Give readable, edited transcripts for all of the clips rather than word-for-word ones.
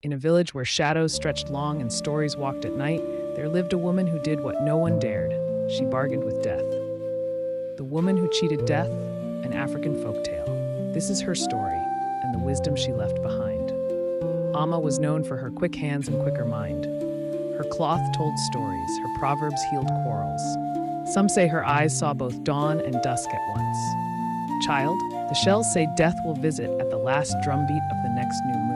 In a village where shadows stretched long and stories walked at night, there lived a woman who did what no one dared. She bargained with death. The woman who cheated death, an African folktale. This is her story and the wisdom she left behind. Amma was known for her quick hands and quicker mind. Her cloth told stories, her proverbs healed quarrels. Some say her eyes saw both dawn and dusk at once. Child, the shells say death will visit at the last drumbeat of the next new moon,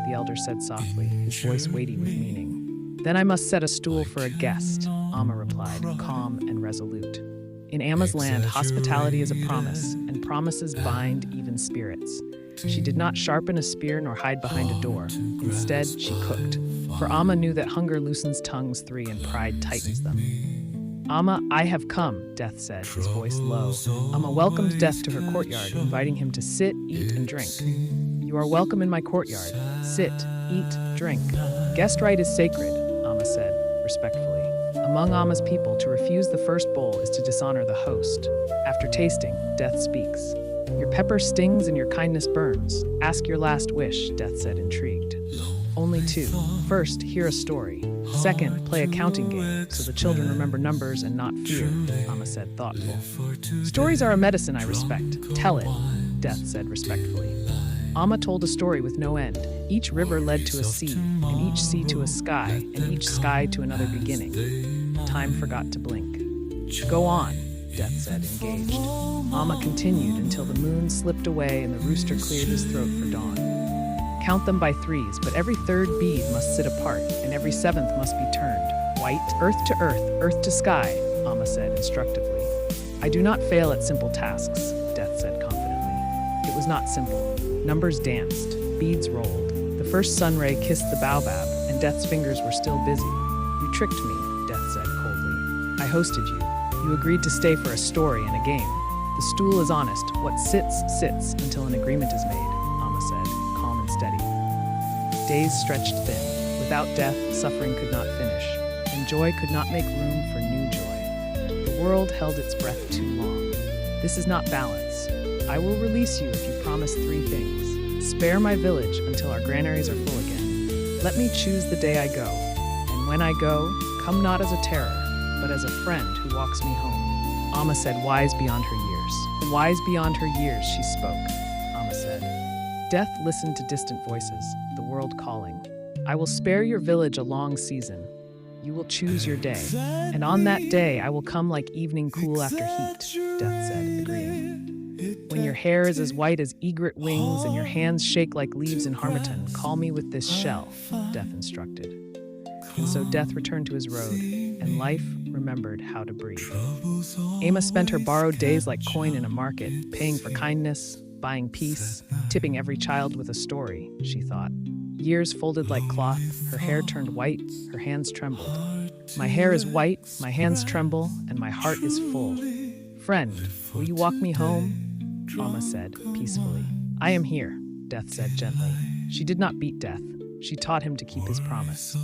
the elder said softly, his voice weighty with meaning. Then I must set a stool for a guest, Amma replied, calm and resolute. In Amma's land, hospitality is a promise, and promises bind even spirits. She did not sharpen a spear nor hide behind a door. Instead, she cooked. For Amma knew that hunger loosens tongues three and pride tightens them. Amma, I have come, Death said, his voice low. Amma welcomed Death to her courtyard, inviting him to sit, eat, and drink. You are welcome in my courtyard. Sit, eat, drink. Guest right is sacred, Amma said, respectfully. Among Amma's people, to refuse the first bowl is to dishonor the host. After tasting, Death speaks. Your pepper stings and your kindness burns. Ask your last wish, Death said, intrigued. Only two. First, hear a story. Second, play a counting game, so the children remember numbers and not fear, Amma said, thoughtful. Stories are a medicine I respect. Tell it, Death said respectfully. Amma told a story with no end. Each river led to a sea, and each sea to a sky, and each sky to another beginning. Time forgot to blink. Go on, Death said, engaged. Amma continued until the moon slipped away and the rooster cleared his throat for dawn. Count them by threes, but every third bead must sit apart, and every seventh must be turned. White, earth to sky, Amma said instructively. I do not fail at simple tasks, Death said confidently. It was not simple. Numbers danced, beads rolled. The first sun ray kissed the baobab, and Death's fingers were still busy. You tricked me, Death said coldly. I hosted you. You agreed to stay for a story and a game. The stool is honest. What sits, sits until an agreement is made, Amma said, calm and steady. Days stretched thin. Without death, suffering could not finish, and joy could not make room for new joy. The world held its breath too long. This is not balance. I will release you if you promise three things. Spare my village until our granaries are full again. Let me choose the day I go. And when I go, come not as a terror, but as a friend who walks me home. Amma said, wise beyond her years. Wise beyond her years, she spoke, Amma said. Death listened to distant voices, the world calling. I will spare your village a long season. You will choose your day. And on that day, I will come like evening cool after heat, Death said, agreeing. When your hair is as white as egret wings and your hands shake like leaves in harmattan, call me with this shell, Death instructed. And so Death returned to his road, and life remembered how to breathe. Amma spent her borrowed days like coin in a market, paying for kindness, buying peace, tipping every child with a story, she thought. Years folded like cloth, her hair turned white, her hands trembled. My hair is white, my hands tremble, and my heart is full. Friend, will you walk me home? Amma said, peacefully. I am here, Death said gently. She did not beat Death. She taught him to keep his promise.